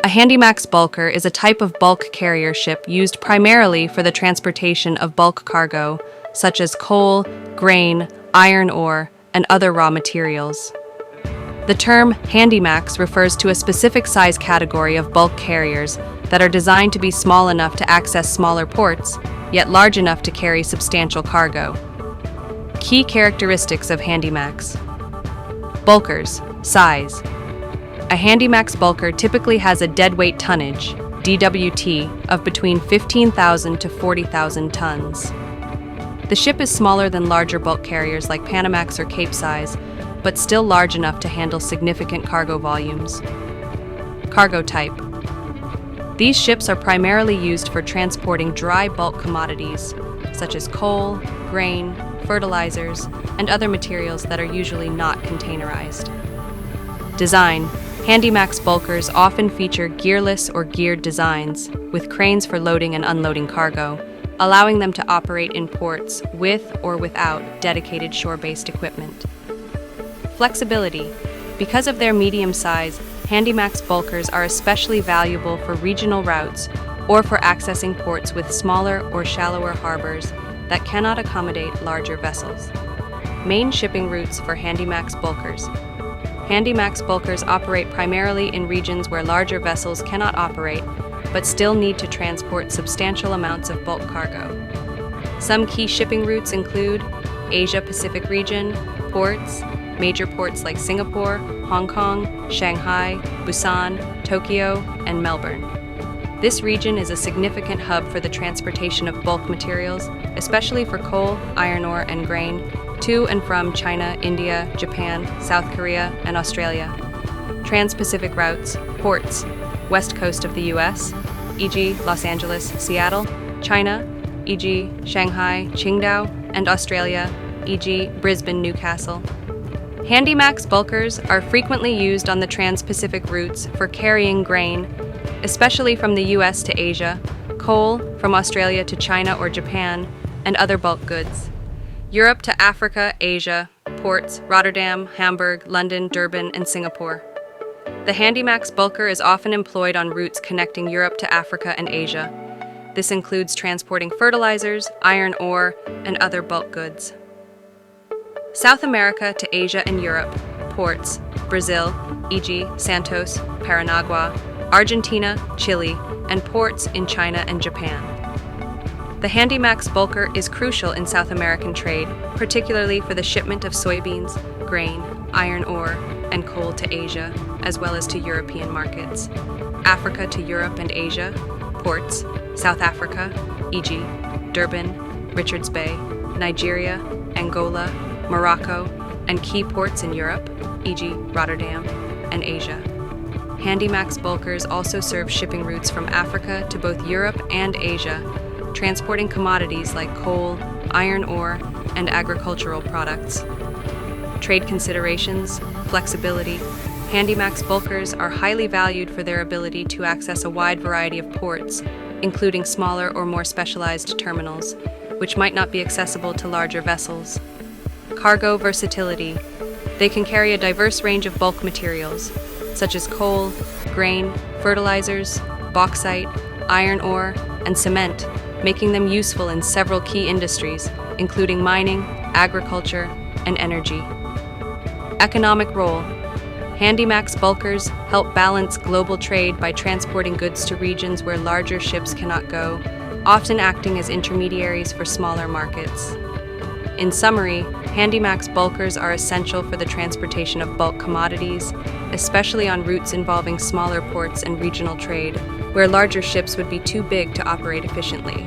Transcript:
A Handymax Bulker is a type of bulk carrier ship used primarily for the transportation of bulk cargo, such as coal, grain, iron ore, and other raw materials. The term Handymax refers to a specific size category of bulk carriers that are designed to be small enough to access smaller ports, yet large enough to carry substantial cargo. Key characteristics of Handymax. Bulkers, size. A Handymax bulker typically has a deadweight tonnage, DWT, of between 15,000 to 40,000 tons. The ship is smaller than larger bulk carriers like Panamax or Capesize, but still large enough to handle significant cargo volumes. Cargo type. These ships are primarily used for transporting dry bulk commodities, such as coal, grain, fertilizers, and other materials that are usually not containerized. Design. Handymax bulkers often feature gearless or geared designs, with cranes for loading and unloading cargo, allowing them to operate in ports with or without dedicated shore-based equipment. Flexibility. Because of their medium size, Handymax bulkers are especially valuable for regional routes or for accessing ports with smaller or shallower harbors that cannot accommodate larger vessels. Main shipping routes for Handymax bulkers. Handymax bulkers operate primarily in regions where larger vessels cannot operate, but still need to transport substantial amounts of bulk cargo. Some key shipping routes include Asia-Pacific region, ports, major ports like Singapore, Hong Kong, Shanghai, Busan, Tokyo, and Melbourne. This region is a significant hub for the transportation of bulk materials, especially for coal, iron ore, and grain, to and from China, India, Japan, South Korea, and Australia. Trans-Pacific routes, ports, west coast of the US, e.g. Los Angeles, Seattle, China, e.g. Shanghai, Qingdao, and Australia, e.g. Brisbane, Newcastle. Handymax bulkers are frequently used on the Trans-Pacific routes for carrying grain, especially from the US to Asia, coal from Australia to China or Japan, and other bulk goods. Europe to Africa, Asia, ports Rotterdam, Hamburg, London, Durban, and Singapore. The Handymax bulker is often employed on routes connecting Europe to Africa and Asia. This includes transporting fertilizers, iron ore, and other bulk goods. South America to Asia and Europe, ports Brazil, e.g. Santos, Paranagua, Argentina, Chile, and ports in China and Japan. The Handymax bulker is crucial in South American trade, particularly for the shipment of soybeans, grain, iron ore, and coal to Asia, as well as to European markets. Africa to Europe and Asia, ports South Africa, e.g. Durban, Richards Bay, Nigeria, Angola, Morocco, and key ports in Europe, e.g. Rotterdam, and Asia. Handymax bulkers also serve shipping routes from Africa to both Europe and Asia, transporting commodities like coal, iron ore, and agricultural products. Trade considerations, flexibility. Handymax bulkers are highly valued for their ability to access a wide variety of ports, including smaller or more specialized terminals, which might not be accessible to larger vessels. Cargo versatility. They can carry a diverse range of bulk materials, such as coal, grain, fertilizers, bauxite, iron ore, and cement, making them useful in several key industries, including mining, agriculture, and energy. Economic role. Handymax bulkers help balance global trade by transporting goods to regions where larger ships cannot go, often acting as intermediaries for smaller markets. In summary, Handymax bulkers are essential for the transportation of bulk commodities, especially on routes involving smaller ports and regional trade, where larger ships would be too big to operate efficiently.